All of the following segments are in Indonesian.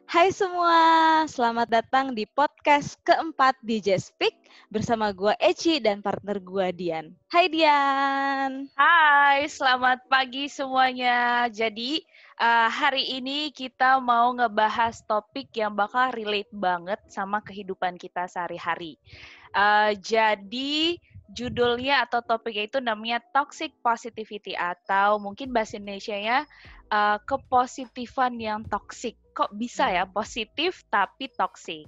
Hai semua, selamat datang di podcast keempat DJ Speak bersama gua Eci dan partner gua Dian. Hai Dian. Hai, selamat pagi semuanya. Jadi, hari ini kita mau ngebahas topik yang bakal relate banget sama kehidupan kita sehari-hari. Jadi, judulnya atau topiknya itu namanya Toxic Positivity atau mungkin bahasa Indonesianya kepositifan yang toksik. Kok bisa ya positif tapi toksik?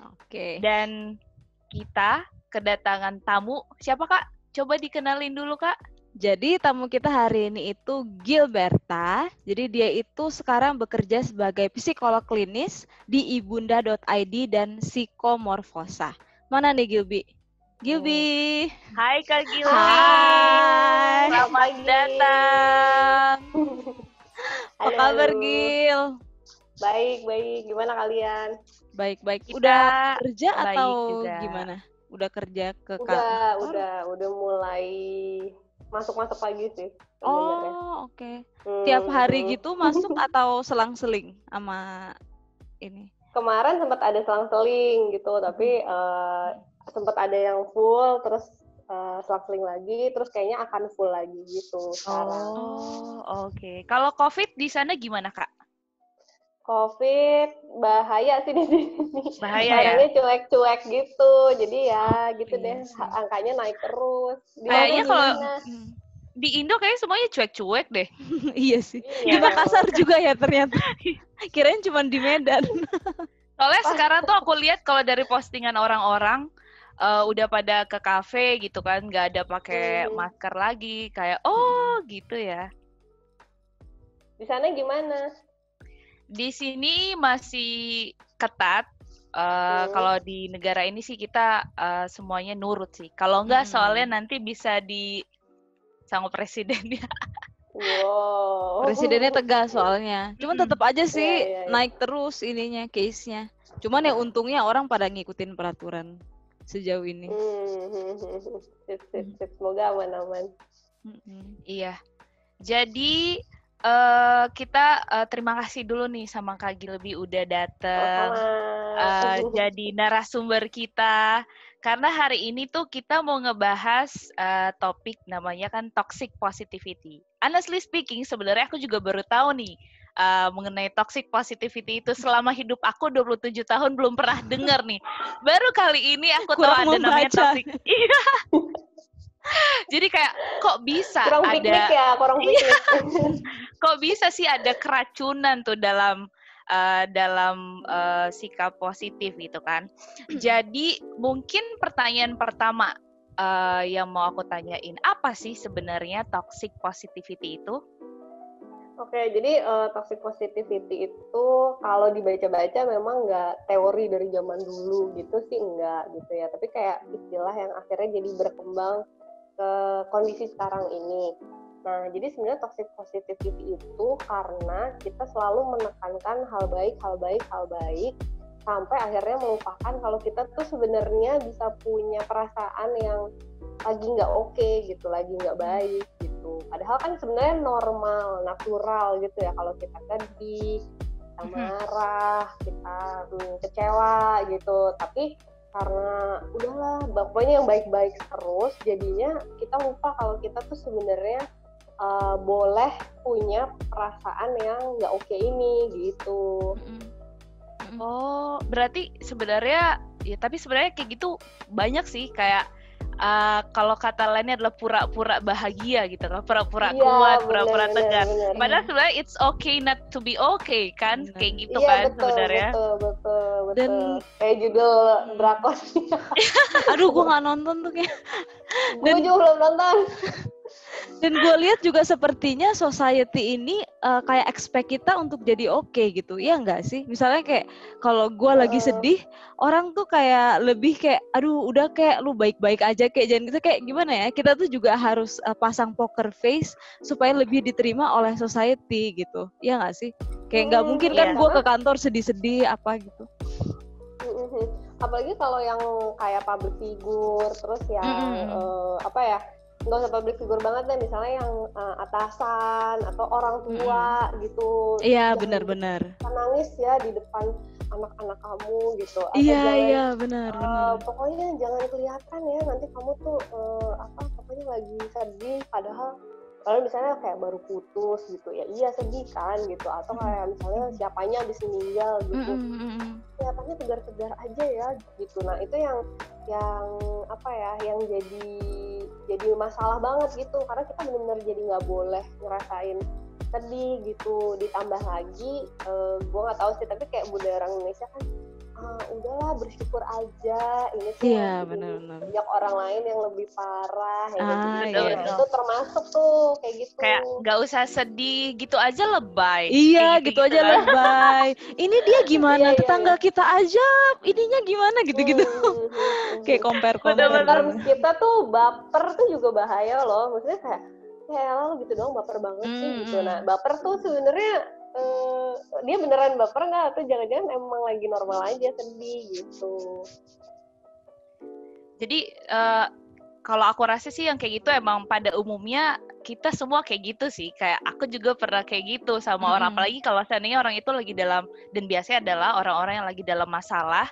Oke. Dan kita kedatangan tamu. Siapa Kak? Coba dikenalin dulu Kak. Jadi tamu kita hari ini itu Gilberta. Jadi dia itu sekarang bekerja sebagai psikolog klinis di ibunda.id dan psikomorfosa. Mana nih Gilby? Gilby. Hai Kak Gilby. Hai. Selamat datang. Apa kabar Gil? Baik. Gimana kalian? Baik. Kita Udah kerja baik atau juga. gimana? Udah kerja ke kantor? Udah mulai masuk lagi sih sebenarnya. Oh, oke. Tiap hari gitu masuk atau selang-seling sama ini? Kemarin sempat ada selang-seling gitu, tapi sempat ada yang full, terus selang-seling lagi, terus kayaknya akan full lagi gitu sekarang. Oh, oke. Kalau COVID di sana gimana Kak? COVID bahaya sih di sini. Bahaya ya? Barangnya cuek-cuek gitu, jadi ya gitu Iya deh, sih. angkanya naik terus. Kayaknya kalau Gimana? di Indo kayaknya semuanya cuek-cuek deh. Iya sih. Di Iya. Makassar juga ya ternyata. Kirain cuma di Medan. Soalnya sekarang tuh aku lihat kalau dari postingan orang-orang udah pada ke kafe gitu kan, nggak ada pakai masker lagi, kayak gitu ya. Di sana gimana? Di sini masih ketat. Kalau di negara ini sih kita semuanya nurut sih. Kalau enggak soalnya nanti bisa sama presidennya. Wow. Presidennya tegas soalnya. Cuman tetap aja sih Iya. naik terus ininya case-nya. Cuman ya untungnya orang pada ngikutin peraturan sejauh ini. Sip. Semoga aman-aman. Iya. Jadi kita terima kasih dulu nih sama Kak Gilby udah dateng jadi narasumber kita. Karena hari ini tuh kita mau ngebahas topik namanya kan toxic positivity. Honestly speaking, sebenarnya aku juga baru tahu nih mengenai toxic positivity itu selama hidup aku 27 tahun belum pernah dengar nih. Baru kali ini aku tahu ada namanya toxic. Iya. Jadi kayak kok bisa kurang piknik. Kok bisa sih ada keracunan tuh dalam sikap positif gitu kan. Jadi mungkin pertanyaan pertama yang mau aku tanyain, apa sih sebenarnya toxic positivity itu? Oke, jadi toxic positivity itu kalau dibaca-baca memang nggak teori dari zaman dulu gitu sih, enggak gitu ya. Tapi kayak istilah yang akhirnya jadi berkembang ke kondisi sekarang ini. Nah, jadi sebenarnya toxic positivity itu karena kita selalu menekankan hal baik, sampai akhirnya melupakan kalau kita tuh sebenarnya bisa punya perasaan yang lagi nggak oke gitu, lagi nggak baik gitu. Padahal kan sebenarnya normal, natural gitu ya kalau kita sedih, kita marah, kita kecewa gitu. Tapi karena udahlah pokoknya yang baik-baik terus, jadinya kita lupa kalau kita tuh sebenarnya boleh punya perasaan yang nggak oke ini gitu. Oh, berarti sebenarnya ya, tapi sebenarnya kayak gitu banyak sih, kayak kalau kata lainnya adalah pura-pura bahagia gitu kan, pura-pura kuat, pura-pura tegar. Padahal sebenarnya it's okay not to be okay kan, kayak gitu kan sebenarnya. Betul. Dan kayak judul drakor. Aduh, gue nggak nonton tuh kayak. Gue juga belum nonton. Dan gue lihat juga sepertinya society ini kayak expect kita untuk jadi oke gitu, iya nggak sih? Misalnya kayak kalau gue lagi sedih, orang tuh kayak lebih kayak, aduh udah kayak lu baik-baik aja kayak jangan gitu, kayak gimana ya? Kita tuh juga harus pasang poker face supaya lebih diterima oleh society gitu, iya nggak sih? Kayak nggak mungkin kan gue ke kantor sedih-sedih apa gitu. Apalagi kalau yang kayak public figure, terus yang nggak usah public figure banget deh, misalnya yang atasan atau orang tua gitu. Iya, Jangan benar-benar. nangis ya di depan anak-anak kamu gitu, atau Iya, jangan iya, benar. pokoknya jangan kelihatan ya nanti kamu tuh pokoknya lagi sedih, padahal kalau misalnya kayak baru putus gitu ya, iya sedih kan gitu, atau kayak misalnya siapanya habis meninggal gitu, kelihatannya tegar-tegar aja ya gitu. Nah itu yang apa ya, yang jadi masalah banget gitu, karena kita benar-benar jadi nggak boleh ngerasain sedih gitu. Ditambah lagi gue nggak tahu sih, tapi kayak budaya orang Indonesia kan udahlah bersyukur aja, ini tuh benar-benar banyak orang lain yang lebih parah ya gitu. Iya. Nah, itu termasuk tuh kayak gitu. Kayak nggak usah sedih, gitu aja lebay. Iya, gitu aja kan. lebay. Ini dia gimana, Iya, tetangga kita aja, ininya gimana gitu-gitu. Kayak compare. Terus kita tuh baper tuh juga bahaya loh. Maksudnya kayak lo gitu doang baper banget sih gitu. Nah, baper tuh sebenarnya dia beneran baper nggak, atau jangan-jangan emang lagi normal aja sedih gitu. Jadi kalau aku rasa sih yang kayak gitu emang pada umumnya kita semua kayak gitu sih. Kayak aku juga pernah kayak gitu sama orang, apalagi kalau seandainya orang itu lagi dalam, dan biasanya adalah orang-orang yang lagi dalam masalah,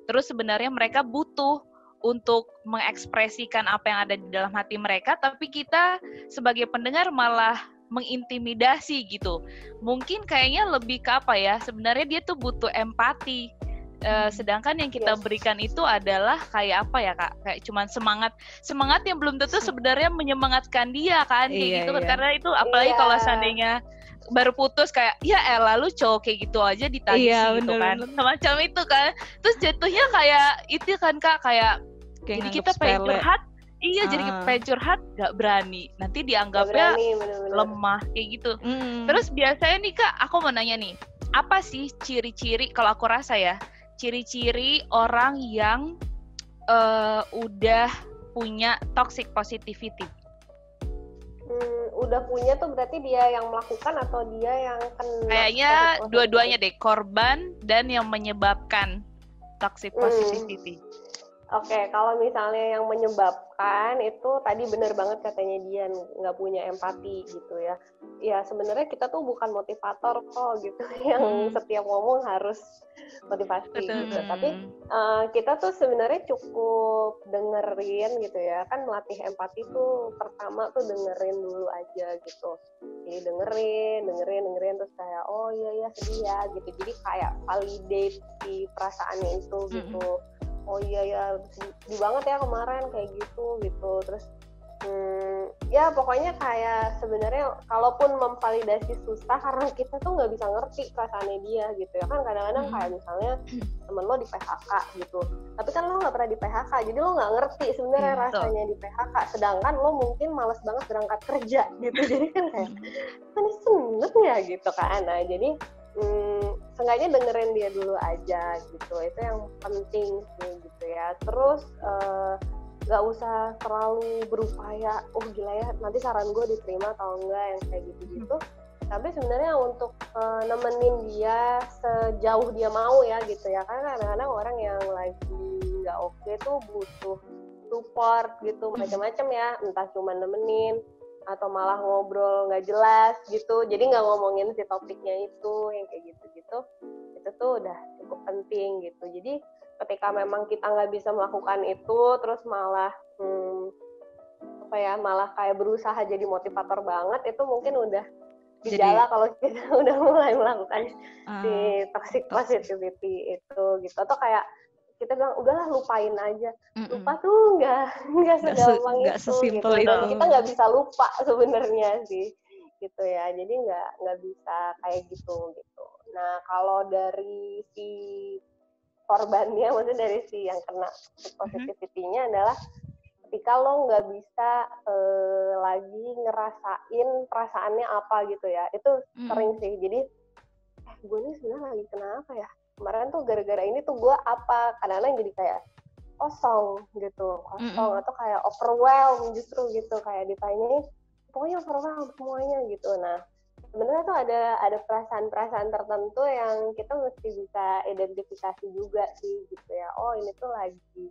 terus sebenarnya mereka butuh untuk mengekspresikan apa yang ada di dalam hati mereka, tapi kita sebagai pendengar malah mengintimidasi gitu. Mungkin kayaknya lebih ke apa ya, sebenarnya dia tuh butuh empati. Sedangkan yang kita berikan itu adalah kayak apa ya Kak, kayak cuman semangat yang belum tentu sebenarnya menyemangatkan dia kan, kayak gitu kan. Karena itu apalagi kalau seandainya baru putus, kayak ya elah lu cowok kayak gitu aja ditagih gitu kan, semacam itu kan. Terus jatuhnya kayak itu kan Kak, kayak jadi kita pengen curhat, jadi pengen curhat gak berani, nanti dianggapnya lemah kayak gitu. Terus biasanya nih Kak, aku mau nanya nih, apa sih ciri-ciri, kalau aku rasa ya, ciri-ciri orang yang udah punya toxic positivity? Udah punya tuh berarti dia yang melakukan atau dia yang kena? Kayaknya dua-duanya deh, korban dan yang menyebabkan toxic positivity. Oke, kalau misalnya yang menyebabkan itu tadi benar banget katanya dia nggak punya empati gitu ya. Ya sebenarnya kita tuh bukan motivator kok gitu yang setiap ngomong harus motivasi gitu. Tapi kita tuh sebenarnya cukup dengerin gitu ya. Kan melatih empati tuh pertama tuh dengerin dulu aja gitu. Jadi dengerin terus kayak oh iya sedih ya gitu. Jadi kayak validate si perasaannya itu gitu. Oh iya sedih banget ya kemarin kayak gitu. Terus ya pokoknya kayak sebenarnya kalaupun memvalidasi susah karena kita tuh nggak bisa ngerti perasaannya dia gitu ya kan. Kadang-kadang kayak misalnya temen lo di PHK gitu, tapi kan lo nggak pernah di PHK, jadi lo nggak ngerti sebenarnya rasanya di PHK, sedangkan lo mungkin malas banget berangkat kerja gitu. Jadi kan kayak ini seneng ya gitu kan. Nah jadi seenggaknya dengerin dia dulu aja gitu, itu yang penting sih gitu ya. Terus gak usah terlalu berupaya gila ya nanti saran gue diterima atau enggak yang kayak gitu-gitu. Tapi sebenarnya untuk nemenin dia sejauh dia mau ya gitu ya, karena kadang-kadang orang yang lagi gak oke tuh butuh support gitu macam-macam ya, entah cuma nemenin atau malah ngobrol nggak jelas gitu, jadi nggak ngomongin si topiknya itu yang kayak gitu-gitu, itu tuh udah cukup penting gitu. Jadi ketika memang kita nggak bisa melakukan itu, terus malah malah kayak berusaha jadi motivator banget, itu mungkin udah gejala kalau kita udah mulai melakukan si toxic positivity itu gitu. Atau kayak kita bilang udahlah lupain aja, lupa tuh nggak segampang nggak itu sesimpel gitu. itu. Dan kita nggak bisa lupa sebenarnya sih gitu ya, jadi nggak bisa kayak gitu. Nah kalau dari si korbannya, maksudnya dari si yang kena positivity-nya adalah ketika lo nggak bisa lagi ngerasain perasaannya apa gitu ya, itu sering sih. Jadi gue ini sebenarnya lagi kenapa ya, kemarin tuh gara-gara ini tuh gue apa, kadang-kadang jadi kayak kosong atau kayak overwhelmed justru gitu, kayak ditanyain pokoknya overwhelmed semuanya gitu. Nah sebenarnya tuh ada perasaan-perasaan tertentu yang kita mesti bisa identifikasi juga sih gitu ya. Oh ini tuh lagi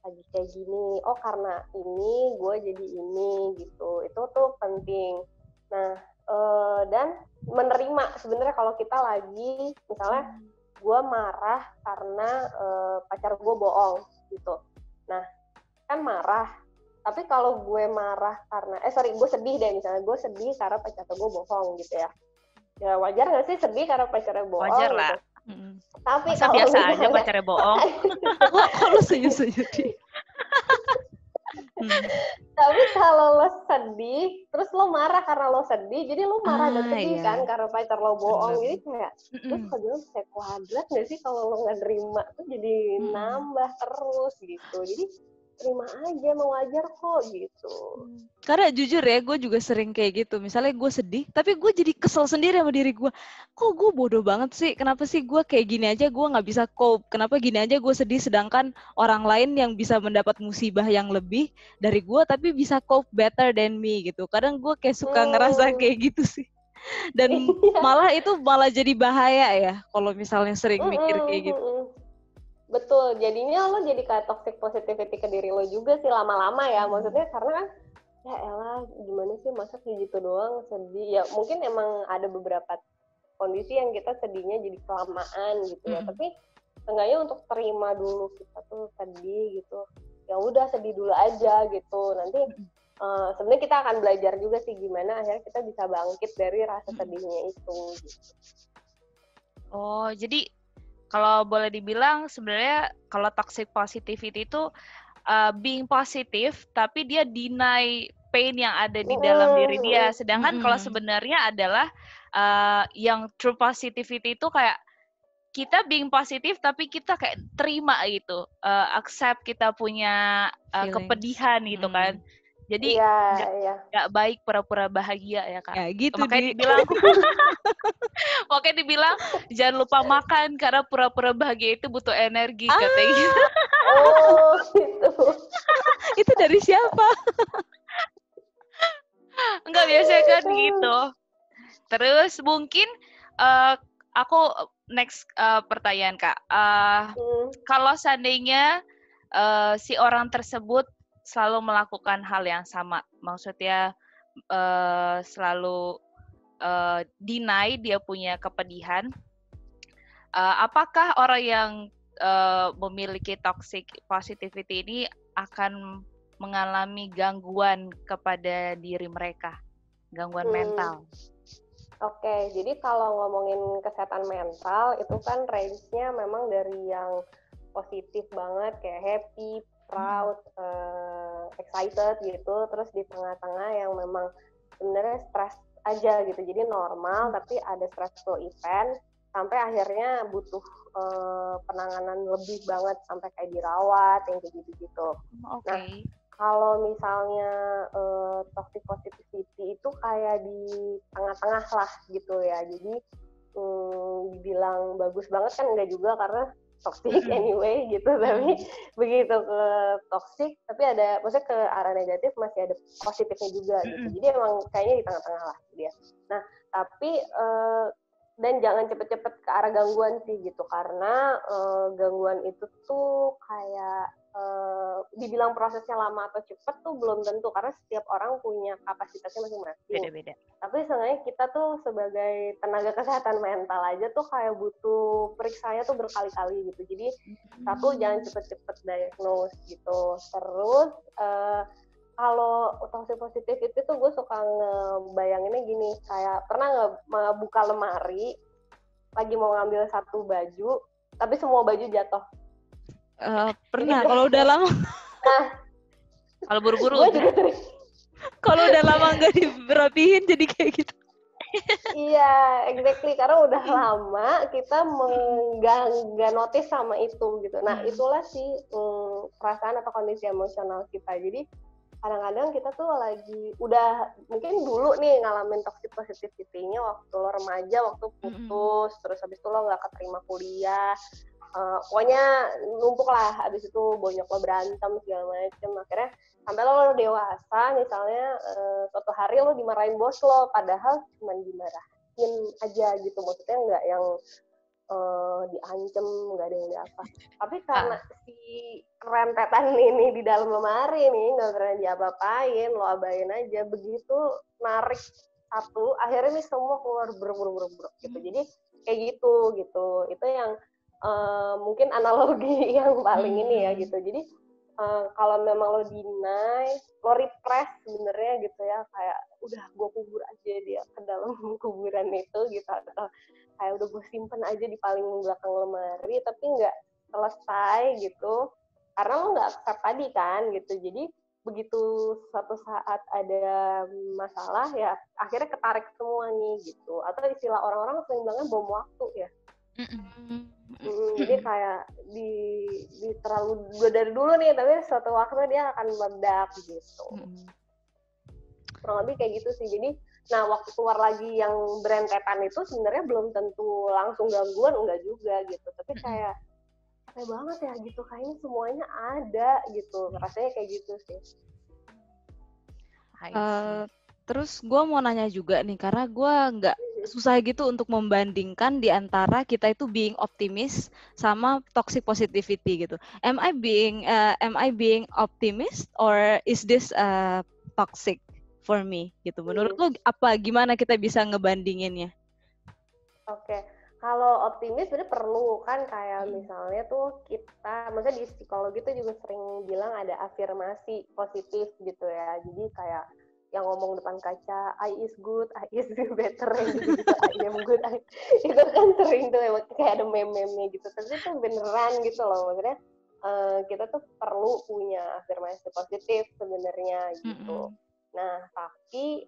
lagi kayak gini, oh karena ini gue jadi ini gitu, itu tuh penting. Nah dan menerima sebenarnya kalau kita lagi misalnya gue marah karena pacar gue bohong gitu, nah kan marah. Tapi kalau gue marah karena gue sedih deh, misalnya gue sedih karena pacar gue bohong gitu ya. Ya wajar nggak sih sedih karena pacarnya bohong? Wajar lah. Gitu. Tapi masa kalau biasa misalnya, aja pacarnya bohong. Kok lo senyum-senyum di? Tapi kalau lo sedih, terus lo marah karena lo sedih, jadi lo marah dan sedih Iya. kan karena pacar lo bohong. Jadi kayak, Mm-mm. lo suka bilang kayak kuadrat nggak sih kalau lo nggak nerima tuh jadi nambah terus gitu. Jadi terima aja, emang wajar kok gitu. Karena jujur ya, gue juga sering kayak gitu. Misalnya gue sedih, tapi gue jadi kesel sendiri sama diri gue. Kok gue bodoh banget sih? Kenapa sih gue kayak gini aja gue nggak bisa cope? Kenapa gini aja gue sedih, sedangkan orang lain yang bisa mendapat musibah yang lebih dari gue, tapi bisa cope better than me gitu. Kadang gue kayak suka ngerasa kayak gitu sih. Dan malah itu malah jadi bahaya ya, kalau misalnya sering mikir kayak gitu. Betul, jadinya lo jadi kayak toxic positivity ke diri lo juga sih lama-lama ya. Maksudnya karena kan, ya elah gimana sih masa kayak gitu doang sedih. Ya mungkin emang ada beberapa kondisi yang kita sedihnya jadi kelamaan gitu ya. Tapi seenggaknya untuk terima dulu kita tuh sedih gitu. Ya udah sedih dulu aja gitu. Nanti sebenarnya kita akan belajar juga sih gimana akhirnya kita bisa bangkit dari rasa sedihnya itu gitu. Oh, jadi kalau boleh dibilang sebenarnya kalau toxic positivity itu being positif tapi dia deny pain yang ada di dalam diri dia. Sedangkan kalau sebenarnya adalah yang true positivity itu kayak kita being positif tapi kita kayak terima gitu, accept kita punya kepedihan gitu kan. Jadi nggak baik pura-pura bahagia ya Kak. Ya gitu Makanya dibilang jangan lupa makan karena pura-pura bahagia itu butuh energi katanya gitu. Oh gitu. Itu dari siapa? Enggak biasa kan gitu. Terus mungkin aku next pertanyaan Kak. Kalau seandainya si orang tersebut selalu melakukan hal yang sama, maksudnya selalu deny dia punya kepedihan, apakah orang yang memiliki toxic positivity ini akan mengalami gangguan kepada diri mereka, gangguan mental? Oke, jadi kalau ngomongin kesehatan mental itu kan range-nya memang dari yang positif banget kayak happy, proud, excited gitu, terus di tengah-tengah yang memang sebenarnya stres aja gitu, jadi normal tapi ada stressful event sampai akhirnya butuh penanganan lebih banget sampai kayak dirawat yang kayak gitu-gitu. Nah, kalau misalnya toxic positivity itu kayak di tengah-tengah lah gitu ya, jadi dibilang bagus banget kan enggak juga karena toxic anyway gitu, tapi begitu ke toxic tapi ada maksudnya ke arah negatif masih ada positifnya juga gitu, jadi emang kayaknya di tengah-tengah lah dia. Nah tapi dan jangan cepet-cepet ke arah gangguan sih gitu, karena gangguan itu tuh kayak dibilang prosesnya lama atau cepat tuh belum tentu, karena setiap orang punya kapasitasnya masing-masing. Beda-beda. Tapi sebenarnya kita tuh sebagai tenaga kesehatan mental aja tuh kayak butuh periksanya tuh berkali-kali gitu. Jadi satu, jangan cepet-cepet diagnose gitu. Terus kalau toxic positif itu tuh gue suka ngebayanginnya gini, kayak pernah nggak buka lemari lagi mau ngambil satu baju tapi semua baju jatuh? Pernah. Kalau udah lama, kalau buru-buru, kalau udah lama nggak dirapihin jadi kayak gitu. Iya, exactly. Karena udah lama kita nggak notice sama itu gitu. Nah, itulah sih perasaan atau kondisi emosional kita. Jadi kadang-kadang kita tuh lagi udah mungkin dulu nih ngalamin toxic positivity-nya waktu lo remaja, waktu putus, terus habis itu lo nggak keterima kuliah. Pokoknya numpuk lah, habis itu banyak lo berantem segala macem, akhirnya sampai lo dewasa misalnya suatu hari lo dimarahin bos lo, padahal cuma dimarahin aja gitu, maksudnya nggak yang diancem, nggak ada yang diapa. Tapi karena si rentetan ini di dalam lemari nih nggak pernah diapa-apain, lo abain aja. Begitu narik satu, akhirnya nih semua keluar bruk gitu. Jadi kayak gitu. Itu yang mungkin analogi yang paling ini ya gitu. Jadi kalau memang lo deny, lo repress sebenarnya gitu ya, kayak udah gue kubur aja dia ke dalam kuburan itu gitu, atau kayak udah gue simpen aja di paling belakang lemari, tapi nggak selesai gitu, karena lo nggak accept tadi kan gitu. Jadi begitu suatu saat ada masalah ya akhirnya ketarik semua nih gitu, atau istilah orang-orang sering bilangnya bom waktu ya. Jadi kayak di terlalu dari dulu nih, tapi suatu waktu dia akan meledak gitu. Kurang lebih kayak gitu sih. Jadi nah waktu keluar lagi yang berentetan itu sebenarnya belum tentu langsung gangguan, enggak juga gitu, tapi kayak capek banget ya gitu, kayaknya semuanya ada gitu, rasanya kayak gitu sih. Terus gue mau nanya juga nih, karena gue nggak susah gitu untuk membandingkan di antara kita itu being optimis sama toxic positivity gitu. Am I being optimist or is this toxic for me gitu? Menurut lo gimana kita bisa ngebandinginnya? Oke. Kalau optimis sebenarnya perlu kan, kayak misalnya tuh kita, maksudnya di psikologi tuh juga sering bilang ada afirmasi positif gitu ya. Jadi kayak yang ngomong depan kaca, I is good, I is better, gitu, I am good, itu kan sering tuh emang kayak ada meme-meme gitu, tapi itu beneran gitu loh, maksudnya kita tuh perlu punya afirmasi positif sebenarnya gitu. Nah, tapi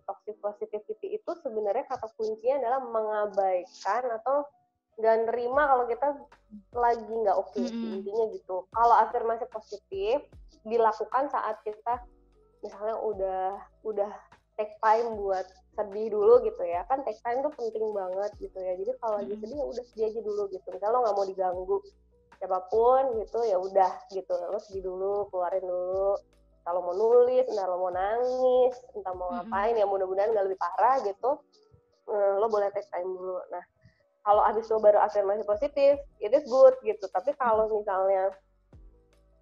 toxic positivity itu sebenarnya kata kuncinya adalah mengabaikan atau nggak nerima kalau kita lagi nggak oke, intinya gitu. Kalau afirmasi positif dilakukan saat kita misalnya udah take time buat sedih dulu gitu ya, kan take time tuh penting banget gitu ya. Jadi kalau lagi sedih ya udah sedih aja dulu gitu, misalnya lo nggak mau diganggu siapapun gitu, ya udah gitu, lo sedih dulu, keluarin dulu. Kalau mau nulis, entah lo mau nangis, entah mau ngapain, ya mudah-mudahan nggak lebih parah gitu, lo boleh take time dulu. Nah, kalau abis lo baru afirmasi positif, it is good gitu. Tapi kalau misalnya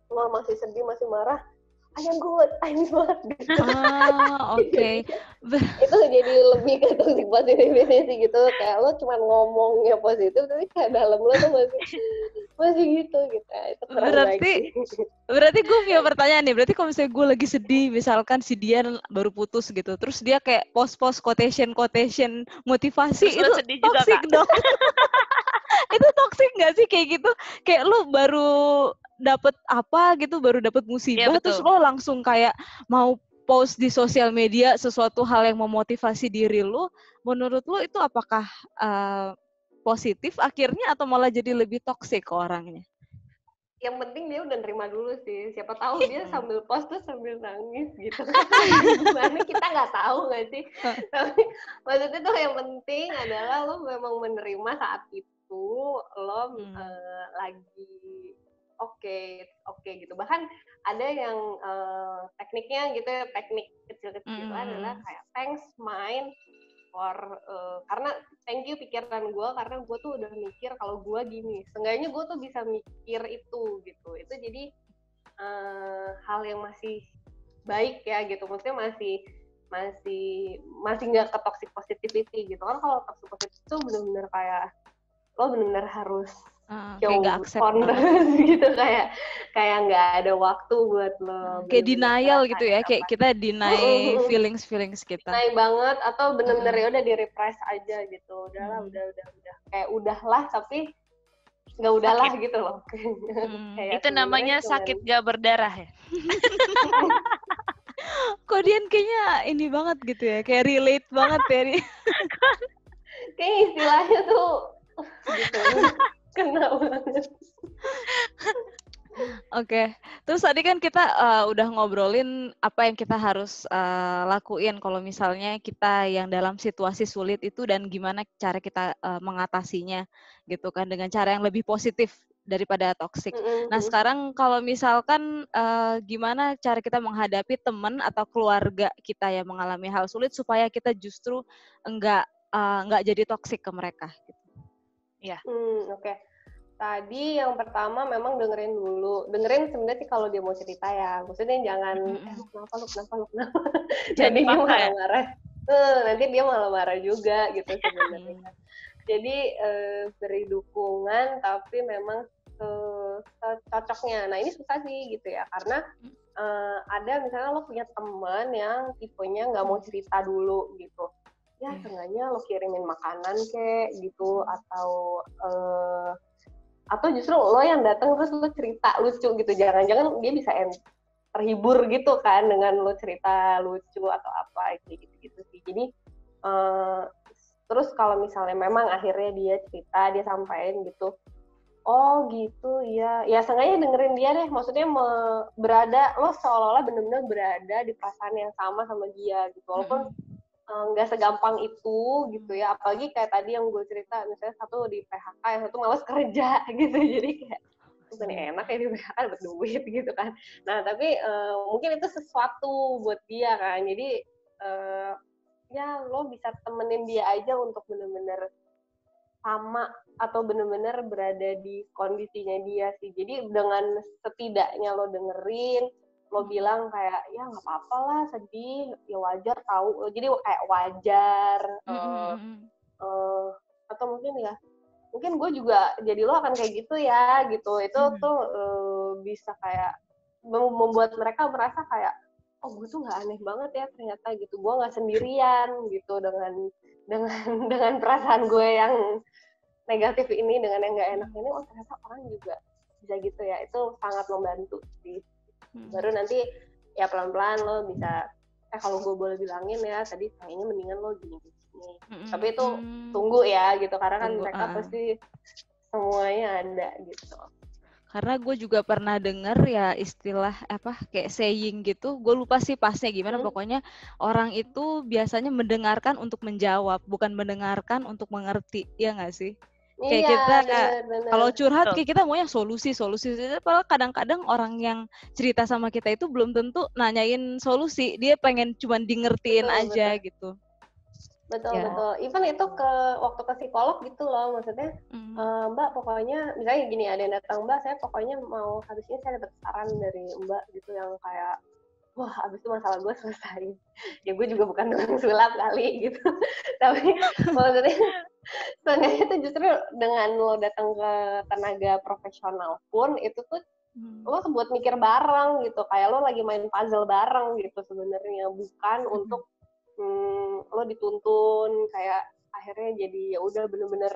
lo masih sedih, masih marah, I am good, I'm good gitu. Oke. Itu jadi lebih ke toxic positivity gitu, kayak lo cuma ngomongnya positif tapi kayak dalam lo tuh masih gitu. Itu berarti gue punya pertanyaan nih, berarti kalau misalnya gue lagi sedih, misalkan si Dian baru putus gitu, terus dia kayak post quotation motivasi, terus itu toxic dong. Itu toxic nggak sih kayak gitu? Kayak lo baru dapet apa gitu, baru dapet musibah, ya, terus lo langsung kayak mau post di sosial media sesuatu hal yang memotivasi diri lo. Menurut lo itu apakah positif akhirnya atau malah jadi lebih toxic ke orangnya? Yang penting dia udah nerima dulu sih. Siapa tahu dia sambil post tuh sambil nangis gitu. Gimana kita nggak tahu nggak sih? Tapi maksudnya tuh yang penting adalah lo memang menerima saat itu lo lagi oke gitu. Bahkan ada yang tekniknya gitu ya, teknik kecil-kecil adalah kayak thanks mind for karena thank you pikiran gue, karena gue tuh udah mikir kalau gue gini, seenggaknya gue tuh bisa mikir itu gitu. Itu jadi hal yang masih baik ya gitu, maksudnya masih nggak ke toxic positivity gitu kan. Kalau toxic positivity itu benar-benar kayak lo benar-benar harus gitu, kayak nggak ada waktu buat lo, kayak denial gitu ya, kayak kita deny feelings kita, deny banget, atau benar-benar ya udah di repress aja gitu, udahlah udah kayak udahlah tapi nggak udahlah gitu loh. Itu namanya sakit gak berdarah ya. Kok Dian kayaknya ini banget gitu ya, kayak relate banget ya nih. Kayak istilahnya tuh gitu. Kena banget. Oke, terus tadi kan kita udah ngobrolin apa yang kita harus lakuin kalau misalnya kita yang dalam situasi sulit itu, dan gimana cara kita mengatasinya gitu kan, dengan cara yang lebih positif daripada toksik. Nah sekarang kalau misalkan gimana cara kita menghadapi teman atau keluarga kita yang mengalami hal sulit supaya kita justru enggak jadi toksik ke mereka gitu. Iya. Oke. Tadi yang pertama memang dengerin dulu. Dengerin sebenarnya sih kalau dia mau cerita ya. Maksudnya jangan, lu kenapa? Jadi dia marah-marah. Nanti dia malah marah juga gitu sebenarnya. Jadi beri dukungan tapi memang cocoknya. Nah ini susah sih gitu ya. Karena ada misalnya lo punya teman yang tipenya nggak mau cerita dulu gitu. Ya seenggaknya lo kirimin makanan kek gitu. Atau justru lo yang datang terus lo cerita lucu gitu, jangan-jangan dia bisa terhibur gitu kan dengan lo cerita lucu atau apa gitu sih. Jadi terus kalau misalnya memang akhirnya dia cerita, dia sampaikan gitu, oh gitu ya seenggaknya dengerin dia deh, maksudnya berada, lo seolah-olah benar-benar berada di perasaan yang sama dia gitu, walaupun nggak segampang itu gitu ya, apalagi kayak tadi yang gue cerita, misalnya satu di PHK, yang satu malas kerja gitu, jadi kayak bukan enak ya di PHK dapat duit gitu kan. Nah tapi mungkin itu sesuatu buat dia kan, jadi ya lo bisa temenin dia aja untuk bener-bener sama atau bener-bener berada di kondisinya dia sih. Jadi dengan setidaknya lo dengerin, lo bilang kayak ya nggak apa-apa lah, sedih ya wajar tahu, jadi kayak wajar atau mungkin gue juga jadi lo akan kayak gitu ya gitu, itu tuh bisa kayak membuat mereka merasa kayak oh gue tuh nggak aneh banget ya ternyata gitu, gue nggak sendirian gitu dengan perasaan gue yang negatif ini, dengan yang nggak enak ini, oh ternyata orang juga bisa gitu ya. Itu sangat membantu sih. Baru nanti ya pelan-pelan lo bisa, kalau gue boleh bilangin ya tadi kayaknya mendingan lo gini. Tapi itu tunggu ya gitu, karena kan mereka pasti semuanya ada gitu. Karena gue juga pernah dengar ya istilah kayak saying gitu, gue lupa sih pasnya gimana, pokoknya orang itu biasanya mendengarkan untuk menjawab, bukan mendengarkan untuk mengerti, ya nggak sih? Kayak kita kalau curhat kayak kita maunya solusi, padahal kadang-kadang orang yang cerita sama kita itu belum tentu nanyain solusi, dia pengen cuman di ngertiin aja gitu. Betul. Even itu waktu ke psikolog gitu loh, maksudnya Mbak pokoknya misalnya gini, ada yang datang, Mbak saya pokoknya mau habis ini saya dapat saran dari Mbak gitu yang kayak wah abis itu masalah gue selesai. Ya gue juga bukan tukang sulap kali gitu, tapi maksudnya sebenarnya itu justru dengan lo datang ke tenaga profesional pun itu tuh lo buat mikir bareng gitu, kayak lo lagi main puzzle bareng gitu sebenarnya, bukan untuk lo dituntun kayak akhirnya jadi ya udah bener-bener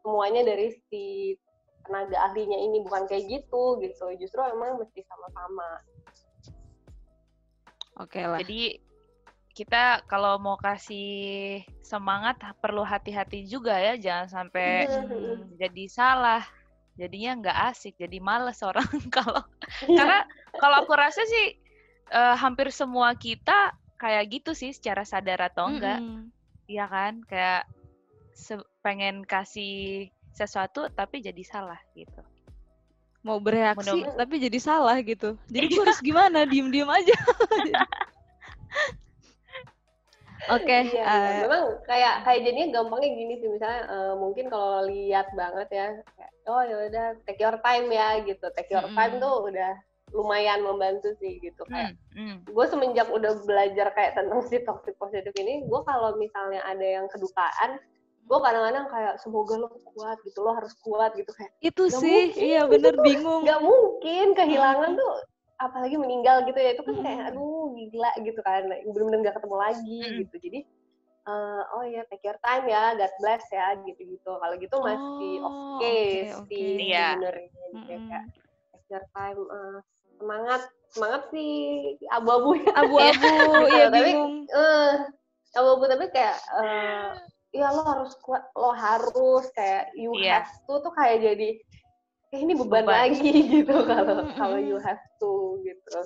semuanya dari si tenaga ahlinya ini, bukan kayak gitu, justru emang mesti sama-sama. Oke lah. Jadi kita kalau mau kasih semangat perlu hati-hati juga ya, jangan sampai jadi salah, jadinya nggak asik, jadi males orang karena kalau aku rasa sih hampir semua kita kayak gitu sih secara sadar atau enggak, iya kan, kayak pengen kasih sesuatu tapi jadi salah gitu, mau bereaksi tapi jadi salah gitu, jadi gue harus gimana, diem aja. Oke. Memang kayak jadinya gampangnya gini sih, misalnya mungkin kalau lihat banget ya, kayak, oh ya udah take your time ya gitu, take your time tuh udah lumayan membantu sih gitu, kayak gue semenjak udah belajar kayak tentang si toxic positive ini, gue kalau misalnya ada yang kedukaan, gue kadang-kadang kayak semoga lo kuat gitu, lo harus kuat gitu, kayak itu sih mungkin, iya bener gitu, bingung, nggak mungkin kehilangan tuh apalagi meninggal gitu ya, itu kan kayak aduh gila gitu kan, bener-bener nggak ketemu lagi gitu, jadi oh ya take your time ya, God bless ya gitu-gitu, kalau gitu masih oke sih sebenarnya kayak take your time, semangat sih abu-abu ya. Abu-abu iya bingung. Abu-abu tapi kayak ya lo harus kuat, lo harus kayak you have to tuh kayak jadi ini beban lagi gitu kalau you have to gitu.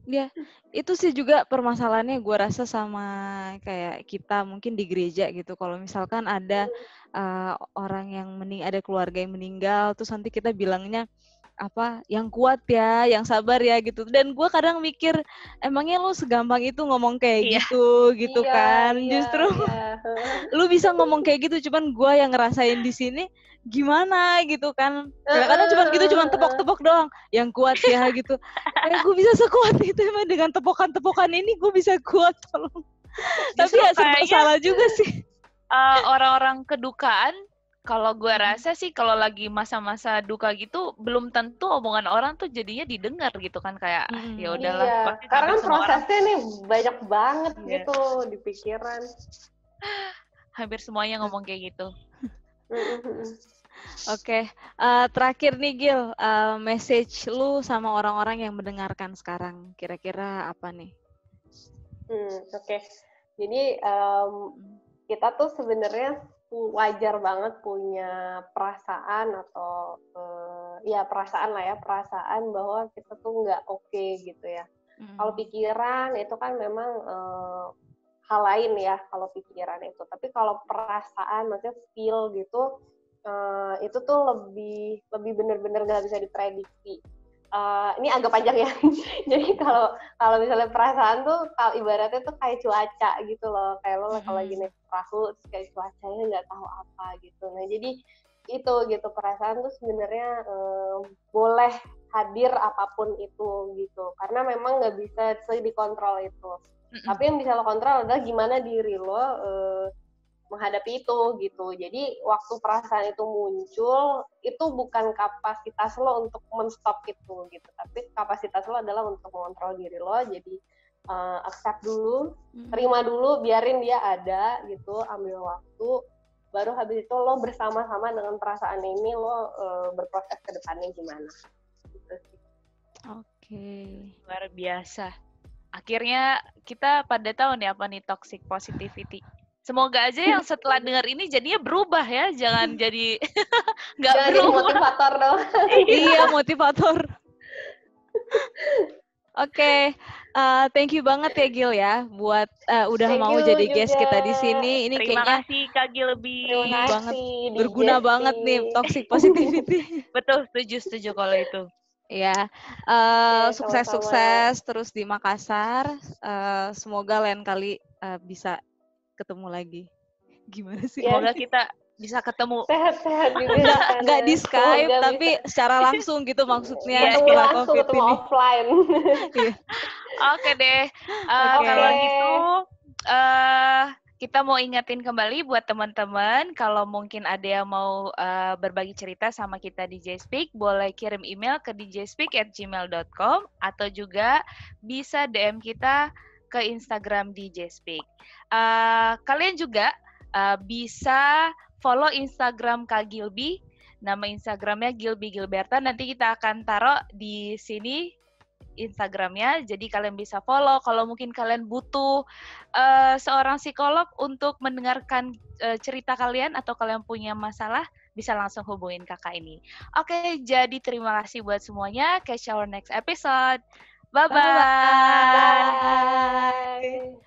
Ya, itu sih juga permasalahannya gue rasa sama kayak kita mungkin di gereja gitu. Kalau misalkan ada orang yang ada keluarga yang meninggal, terus nanti kita bilangnya yang kuat ya, yang sabar ya gitu. Dan gue kadang mikir, emangnya lu segampang itu ngomong kayak Iya. gitu Iya, kan? iya, Justru iya. lu bisa ngomong kayak gitu, cuman gue yang ngerasain di sini gimana gitu kan? Kadang-kadang cuman tepok-tepok doang, yang kuat ya gitu. Gue bisa sekuat itu emang dengan tepokan-tepokan ini gue bisa kuat, tolong. Tapi Justru ya serba kayaknya salah juga sih. orang-orang kedukaan, kalau gue rasa sih kalau lagi masa-masa duka gitu, belum tentu omongan orang tuh jadinya didengar gitu kan, kayak ya udahlah. Iya, Pasti karena hampir kan semua orang, prosesnya nih banyak banget Iya. gitu di pikiran. hampir semuanya ngomong kayak gitu. Oke, terakhir nih Gil, message lu sama orang-orang yang mendengarkan sekarang, kira-kira apa nih? Oke. Jadi kita tuh sebenarnya wajar banget punya perasaan atau perasaan bahwa kita tuh nggak oke gitu ya. Kalau pikiran itu kan memang hal lain ya kalau pikiran itu. Tapi kalau perasaan, maksudnya feel gitu, itu tuh lebih benar-benar nggak bisa diprediksi. Ini agak panjang ya. Jadi kalau misalnya perasaan tuh ibaratnya tuh kayak cuaca gitu loh. Kayak lo kalau lagi naik perahu terus kayak cuacanya nggak tahu apa gitu. Nah jadi itu gitu, perasaan tuh sebenarnya boleh hadir apapun itu gitu. Karena memang nggak bisa dikontrol itu. Tapi yang bisa lo kontrol adalah gimana diri lo menghadapi itu gitu. Jadi waktu perasaan itu muncul, itu bukan kapasitas lo untuk men-stop itu gitu, tapi kapasitas lo adalah untuk mengontrol diri lo. Jadi accept dulu, terima dulu, biarin dia ada gitu, ambil waktu, baru habis itu lo bersama-sama dengan perasaan ini lo berproses ke depannya gimana. Gitu sih. Oke. Luar biasa. Akhirnya kita pada tahu nih apa nih toxic positivity. Semoga aja yang setelah dengar ini jadinya berubah ya, jangan jadi nggak Jadi berubah. motivator dong. Iya, motivator. Oke, thank you banget ya Gil ya buat udah Thank mau you jadi juga. guest kita di sini. Ini Terima kayaknya kasih Kak Gil lebih. Terima banget, kasih, berguna Jesti. banget nih toxic positivity. Betul, setuju kalau itu. Ya, sama-sama. sukses terus di Makassar. Semoga lain kali bisa ketemu lagi. Gimana sih? Ya. Semoga kita bisa ketemu. Sehat-sehat juga. Nggak di Skype, Semoga tapi bisa secara langsung gitu maksudnya Iya, ketemu setelah langsung, COVID ketemu ini. offline. Iya. Oke deh. Oke. Kalau gitu, kita mau ingetin kembali buat teman-teman, kalau mungkin ada yang mau berbagi cerita sama kita di JSpeak, boleh kirim email ke djspeak@gmail.com atau juga bisa DM kita ke Instagram di JSpeak. Kalian juga bisa follow Instagram Kak Gilby, nama Instagramnya Gilby Gilberta, nanti kita akan taruh di sini Instagramnya, jadi kalian bisa follow. Kalau mungkin kalian butuh seorang psikolog untuk mendengarkan cerita kalian atau kalian punya masalah, bisa langsung hubungin kakak ini. Oke, jadi terima kasih buat semuanya. Catch our next episode. Bye-bye. Bye.